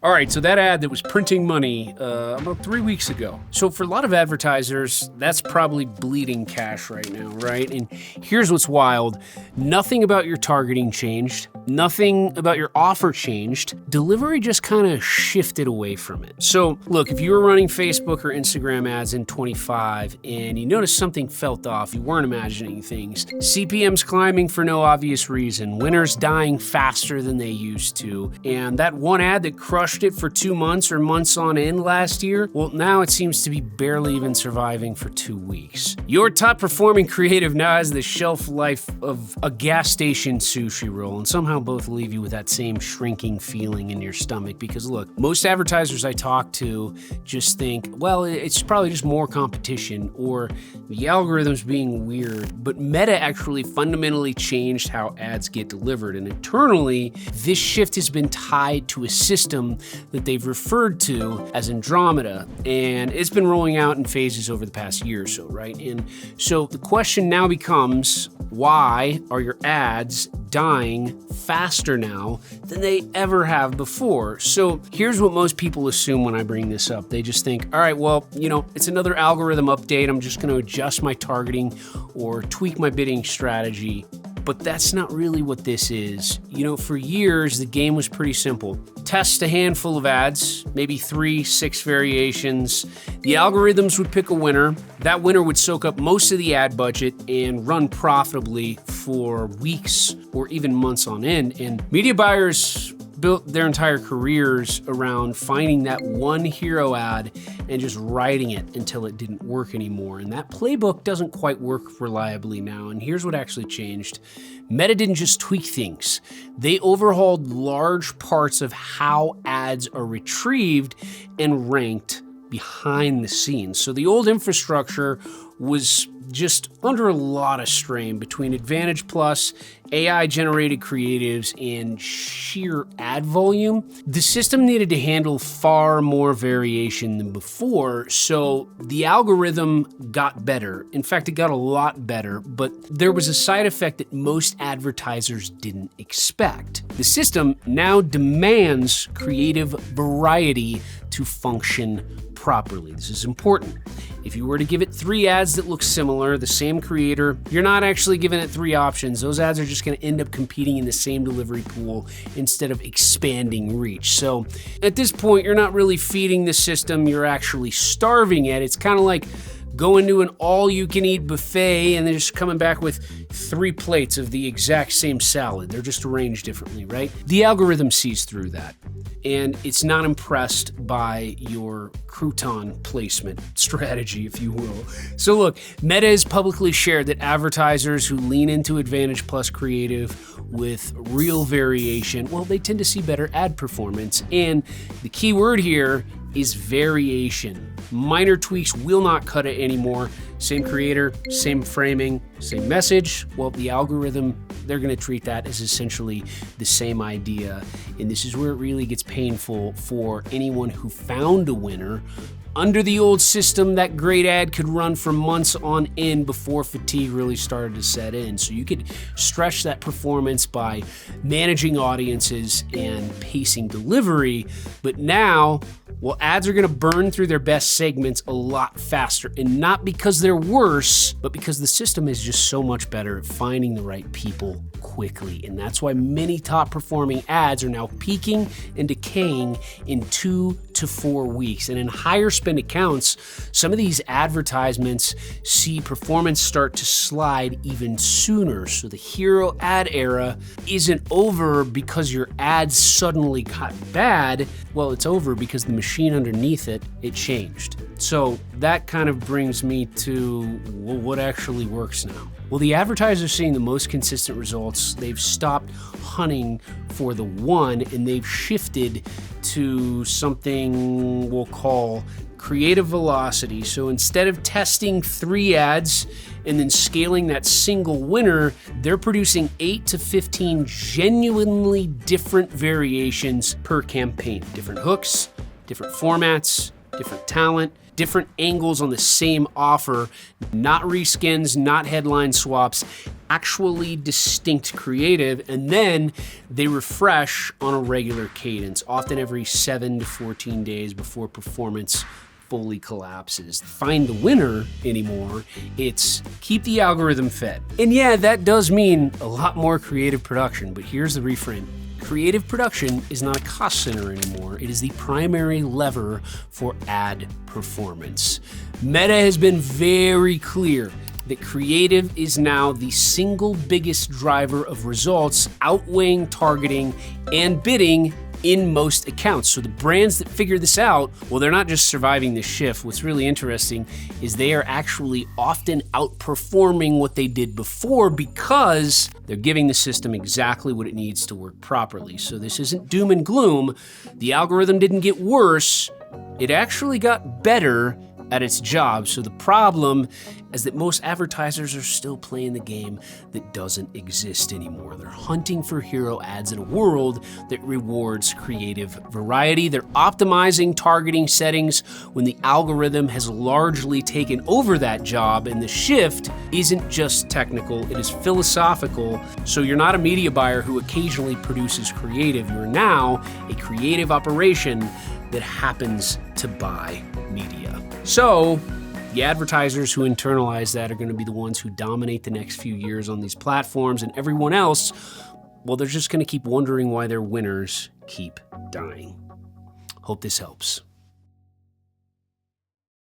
All right, so that ad that was printing money about 3 weeks ago. So for a lot of advertisers, that's probably bleeding cash right now, right? And here's what's wild. Nothing about your targeting changed. Nothing about your offer changed. Delivery just kind of shifted away from it. So look, if you were running Facebook or Instagram ads in 25 and you noticed something felt off, you weren't imagining things. CPMs climbing for no obvious reason, winners dying faster than they used to, and that one ad that crushed it for 2 months or months on end last year, well, now it seems to be barely even surviving for 2 weeks. Your top performing creative now has the shelf life of a gas station sushi roll, and somehow both leave you with that same shrinking feeling in your stomach. Because look, most advertisers I talk to just think, well, it's probably just more competition or the algorithm's being weird. But Meta actually fundamentally changed how ads get delivered, and internally, this shift has been tied to a system that they've referred to as Andromeda, and it's been rolling out in phases over the past year or so, right? And so the question now becomes, why are your ads dying faster now than they ever have before? So here's what most people assume when I bring this up. They just think, all right, well, it's another algorithm update. I'm just going to adjust my targeting or tweak my bidding strategy. But that's not really what this is. For years, the game was pretty simple. Test a handful of ads, maybe 3, 6 variations. The algorithms would pick a winner. That winner would soak up most of the ad budget and run profitably for weeks or even months on end. And media buyers built their entire careers around finding that one hero ad and just writing it until it didn't work anymore. And that playbook doesn't quite work reliably now. And here's what actually changed. Meta didn't just tweak things. They overhauled large parts of how ads are retrieved and ranked behind the scenes. So the old infrastructure was just under a lot of strain between Advantage Plus, AI-generated creatives, and sheer ad volume. The system needed to handle far more variation than before, so the algorithm got better. In fact, it got a lot better, but there was a side effect that most advertisers didn't expect. The system now demands creative variety to function properly. This is important. If you were to give it 3 ads that look similar, the same creator, you're not actually giving it 3 options. Those ads are just going to end up competing in the same delivery pool instead of expanding reach. So at this point, you're not really feeding the system, you're actually starving it. It's kind of like going to an all-you-can-eat buffet and then just coming back with 3 plates of the exact same salad. They're just arranged differently, right? The algorithm sees through that, and it's not impressed by your crouton placement strategy, if you will. So look, Meta has publicly shared that advertisers who lean into Advantage Plus creative with real variation, well, they tend to see better ad performance. And the key word here is variation. Minor tweaks will not cut it anymore. Same creator, same framing, same message. Well, the algorithm, they're going to treat that as essentially the same idea. And this is where it really gets painful for anyone who found a winner. Under the old system, that great ad could run for months on end before fatigue really started to set in. So you could stretch that performance by managing audiences and pacing delivery. But now, well, ads are going to burn through their best segments a lot faster, and not because they're worse, but because the system is just so much better at finding the right people quickly. And that's why many top performing ads are now peaking and decaying in 2 to 4 weeks. And in higher spend accounts, some of these advertisements see performance start to slide even sooner. So the hero ad era isn't over because your ads suddenly got bad. Well, it's over because the machine underneath it changed. So that kind of brings me to what actually works now. Well, the advertisers seeing the most consistent results, they've stopped hunting for the one and they've shifted to something we'll call creative velocity. So instead of testing 3 ads and then scaling that single winner, they're producing 8 to 15 genuinely different variations per campaign. Different hooks, different formats, different talent, different angles on the same offer, not reskins, not headline swaps, actually distinct creative, and then they refresh on a regular cadence, often every 7 to 14 days before performance fully collapses. Find the winner anymore, it's keep the algorithm fed. And yeah, that does mean a lot more creative production, but here's the reframe. Creative production is not a cost center anymore. It is the primary lever for ad performance. Meta has been very clear that creative is now the single biggest driver of results, outweighing targeting and bidding in most accounts. So the brands that figure this out, well, they're not just surviving this shift. What's really interesting is they are actually often outperforming what they did before because they're giving the system exactly what it needs to work properly. So this isn't doom and gloom. The algorithm didn't get worse. It actually got better at its job. So the problem is that most advertisers are still playing the game that doesn't exist anymore. They're hunting for hero ads in a world that rewards creative variety. They're optimizing targeting settings when the algorithm has largely taken over that job, and the shift isn't just technical, it is philosophical. So you're not a media buyer who occasionally produces creative. You're now a creative operation that happens to buy media. So the advertisers who internalize that are going to be the ones who dominate the next few years on these platforms, and everyone else, well, they're just going to keep wondering why their winners keep dying. Hope this helps.